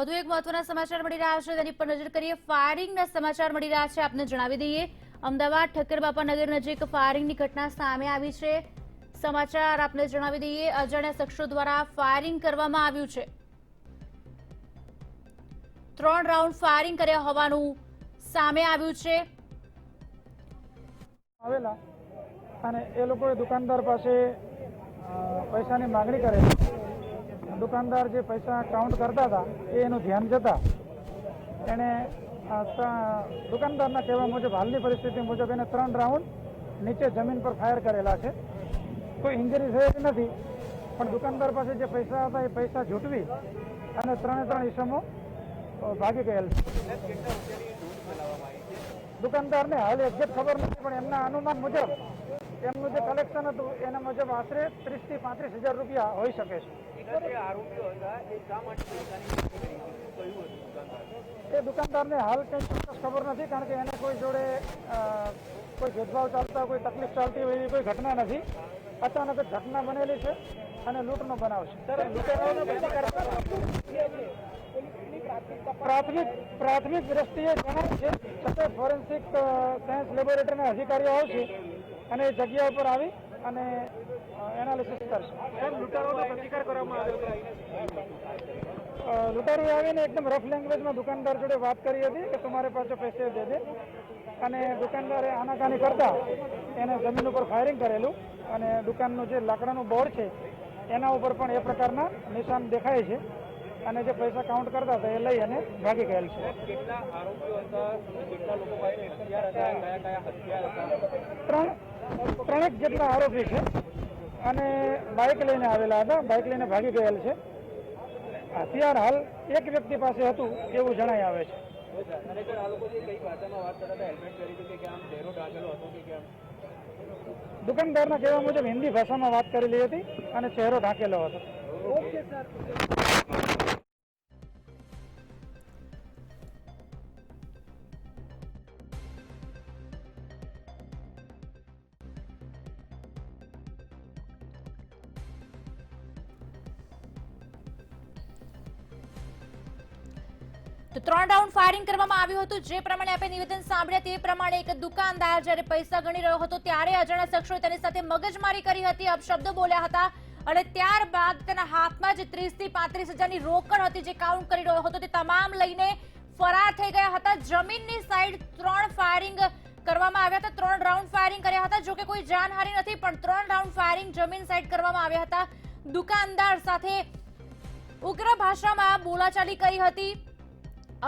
વધુ એક મહત્વના સમાચાર મળી રહ્યા છે તેની પર નજર કરીએ। ફાયરિંગના સમાચાર મળી રહ્યા છે। આપને જણાવી દઈએ, અમદાવાદ ઠક્કરબાપા નગર નજીક ફાયરિંગની ઘટના સામે આવી છે। સમાચાર આપને જણાવી દઈએ, અજાણ્યા શખ્સો દ્વારા ફાયરિંગ કરવામાં આવ્યું છે। 3 રાઉન્ડ ફાયરિંગ કર્યા હોવાનું સામે આવ્યું છે। આવેલા અને એ લોકોએ દુકાનદાર પાસે પૈસાની માંગણી કરેલી। દુકાનદાર જે પૈસા કાઉન્ટ કરતા હતા એનું ધ્યાન જતા એણે દુકાનદારના કહેવા મુજબ હાલની પરિસ્થિતિ મુજબ એને 3 રાઉન્ડ નીચે જમીન પર ફાયર કરેલા છે। કોઈ ઇન્જરી થયેલી નથી, પણ દુકાનદાર પાસે જે પૈસા હતા એ પૈસા ઝૂંટવી અને 3 ઈસમો ભાગી ગયેલ છે। દુકાનદારને હાલ એક્ઝેક્ટ ખબર નથી, પણ એમના અનુમાન મુજબ એમનું જે કલેક્શન હતું એના મુજબ આશરે 30 થી 35 હજાર રૂપિયા હોઈ શકે છે। એ દુકાનદારને હાલ કંઈ ચોક્કસ ખબર નથી, કારણ કે એને કોઈ જોડે કોઈ ભેદભાવ ચાલતા, કોઈ તકલીફ ચાલતી હોય એવી કોઈ ઘટના નથી। અચાનક જ ઘટના બનેલી છે અને લૂંટનો બનાવ છે। પ્રાથમિક દ્રષ્ટિએ જણાય છે, છતાં ફોરેન્સિક સાયન્સ લેબોરેટરીના અધિકારીઓ આવશે અને એ જગ્યા ઉપર આવી અને એનાલિસિસ કરશે। લૂંટારોનો પ્રતિકાર કરવામાં આવ્યો। લૂંટારોએ આવીને એકદમ રફ લેંગ્વેજમાં દુકાનદાર જોડે વાત કરી હતી કે તમારે પાસે પૈસે દે દે, અને દુકાનદારે આનાકાની કરતા એને જમીન ઉપર ફાયરિંગ કરેલું અને દુકાનનું જે લાકડાનું બોર્ડ છે એના ઉપર પણ એ પ્રકારના નિશાન દેખાય છે અને જે પૈસા કાઉન્ટ કરતા હતા એ લઈ અને ભાગી ગયેલ છે। ત્રણેક જેટલા આરોપી છે અને બાઇક લઈને આવેલા હતા, બાઇક લઈને ભાગી ગયેલ છે। હથિયાર હાલ એક વ્યક્તિ પાસે હતું એવું જણાઈ આવે છે। દુકાનદારના કહેવા મુજબ હિન્દી ભાષામાં વાત કરેલી હતી અને ચહેરો ઢાંકેલો હતો। તો 3 રાઉન્ડ ફાયરિંગ કરવામાં આવ્યું હતું। જે પ્રમાણે આપણે નિવેદન સાંભળ્યા તે પ્રમાણે એક દુકાનદાર જ્યારે પૈસા ગણી રહ્યો હતો ત્યારે અજાણ્યા શખ્સોએ તેની સાથે મગજમારી કરી હતી, અપશબ્દો બોલ્યા હતા અને ત્યારબાદ તેના હાથમાં જે 30 થી 35 હજારની રોકડ હતી જે કાઉન્ટ કરી રહ્યો હતો તે તમામ લઈને ફરાર થઈ ગયા હતા। જમીનની સાઈડ 3 ફાયરિંગ કરવામાં આવ્યા હતા, 3 રાઉન્ડ ફાયરિંગ કર્યા હતા। જોકે કોઈ જાનહાનિ નથી, પણ 3 રાઉન્ડ ફાયરિંગ જમીન સાઈડ કરવામાં આવ્યા હતા। દુકાનદાર સાથે ઉગ્ર ભાષામાં બોલાચાલી કરી હતી,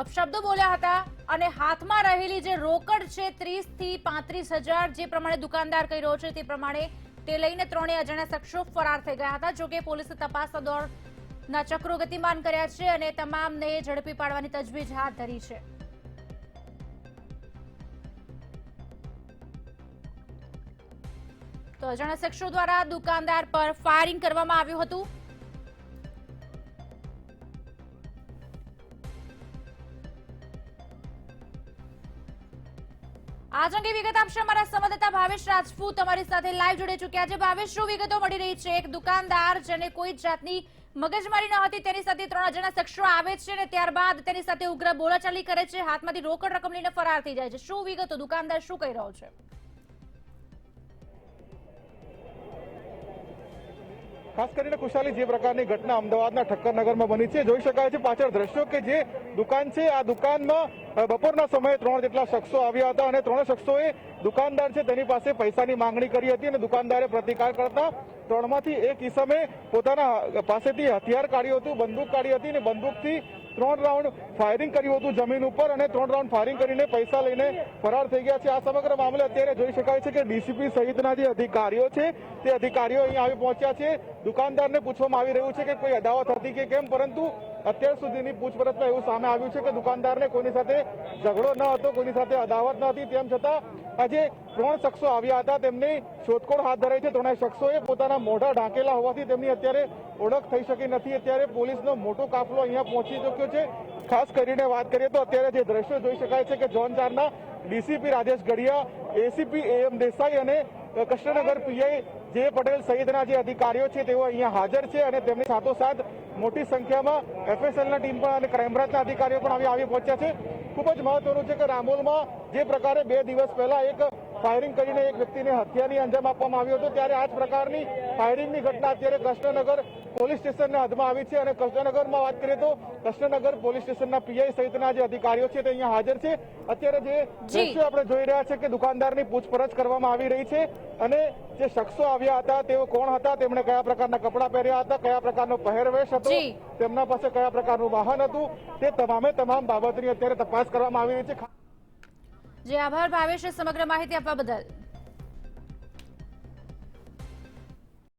અપશબ્દો બોલ્યા હતા અને હાથમાં રહેલી જે રોકડ છે 30 થી 35 હજાર, જે પ્રમાણે દુકાનદાર કહી રહ્યો છે તે પ્રમાણે તે લઈને 3 અજાણ્યા શખ્સો ફરાર થઈ ગયા હતા। જોકે પોલીસે તપાસના દોરના ચક્રો ગતિમાન કર્યા છે અને તમામને ઝડપી પાડવાની તજવીજ હાથ ધરી છે। તો અજાણ્યા શખ્સો દ્વારા દુકાનદાર પર ફાયરિંગ કરવામાં આવ્યું હતું। આજ અંગે વિગત આપશે અમારા સંવાદદાતા ભાવેશ રાજપૂત અમારી સાથે લાઈવ જોડે ચૂક્યા છે। ભાવેશ, શું વિગતો મળી રહી છે? એક દુકાનદાર જેને કોઈ જાતની મગજમારી ન હતી તેની સાથે 3 અજાણ્યા શખ્સો આવે છે અને ત્યારબાદ તેની સાથે ઉગ્ર બોલાચાલી કરે છે, હાથમાંથી રોકડ રકમ લઈને ફરાર થઈ જાય છે। શું વિગતો? દુકાનદાર શું કહી રહ્યો છે? ખાસ કરીને કુશાલી, જે પ્રકારની ઘટના અમદાવાદના ઠક્કરનગરમાં બની છે, જોઈ શકાય છે પાછળ દ્રશ્યો કે જે દુકાન છે આ દુકાનમાં બપોરના સમયે 3 જેટલા શખ્સો આવ્યા હતા અને 3 શખ્સોએ દુકાનદાર છે તેની પાસે પૈસાની માંગણી કરી હતી અને દુકાનદારે પ્રતિકાર કરતા 3માંથી એક ઈસમે પોતાના પાસેથી હથિયાર કાઢ્યું હતું, બંદૂક કાઢી હતી અને બંદૂકથી 3 રાઉન્ડ ફાયરિંગ કર્યું હતું જમીન ઉપર અને 3 રાઉન્ડ ફાયરિંગ કરીને પૈસા લઈને ફરાર થઈ ગયા છે। આ સમગ્ર મામલે અત્યારે જોઈ શકાય છે કે ડીસીપી સહિતના જે અધિકારીઓ છે તે અધિકારીઓ અહીં આવી પહોંચ્યા છે। દુકાનદારને પૂછવામાં આવી રહ્યું છે કે કોઈ અદાવત હતી કે કેમ, પરંતુ અત્યાર સુધીની પૂછપરછમાં એવું સામે આવ્યું છે કે દુકાનદારને કોઈની સાથે ઝઘડો ન હતો, કોઈની સાથે અદાવત ન હતી। તેમ છતાં આજે 3 શખ્સો આવ્યા હતા, તેમની શોધખોળ હાથ ધરાઈ છે। 3 શખ્સોએ પોતાના મોઢા ઢાંકેલા હોવાથી તેમની અત્યારે ઓળખ થઈ શકી નથી। અત્યારે પોલીસનો મોટો કાફલો અહીંયા પહોંચી ચૂક્યો છે। ખાસ કરીને વાત કરીએ તો અત્યારે જે દ્રશ્યો જોઈ શકાય છે કે ઝોન 4ના DCP Rajesh Gadhiya, ACP AM Desai અને કૃષ્ણનગર પીઆઈ જે પટેલ સહિતના જે અધિકારીઓ છે તેઓ અહીંયા હાજર છે અને તેમની સાથોસાથ મોટી સંખ્યામાં FSLના ટીમ પણ અને ક્રાઇમ બ્રાન્ચના અધિકારીઓ પણ આવી પહોંચ્યા છે. ખૂબ જ મહત્વનું છે કે રામોલમાં જે પ્રકારે 2 દિવસ પહેલા એક ફાયરિંગ કરીને એક વ્યક્તિને હત્યાની અંજામ આપવામાં આવ્યો હતો, ત્યારે આ જ પ્રકારની ફાયરિંગની ઘટના અત્યારે કૃષ્ણનગર પોલીસ સ્ટેશનના હદમાં આવી છે. અને કૃષ્ણનગરમાં વાત કરીએ તો કૃષ્ણનગર પોલીસ સ્ટેશનના પીઆઈ સહિતના જે અધિકારીઓ છે તે અહીંયા હાજર છે. અત્યારે જે દ્રશ્યો આપણે જોઈ રહ્યા છે કે દુકાનદારની પૂછપરછ કરવામાં આવી રહી છે અને જે શખ્સો આવ્યા હતા તેઓ કોણ હતા, તેમણે કયા પ્રકારના કપડાં પહેર્યા હતા, કયા પ્રકારનો પહેરવેશ હતો, તેમના પાસે કયા પ્રકારનું વાહન હતું, તે તમામ બાબતની અત્યારે તપાસ કરવામાં આવી રહી છે. જી આભાર ભાવેશ સમગ્ર માહિતી આપવા બદલ.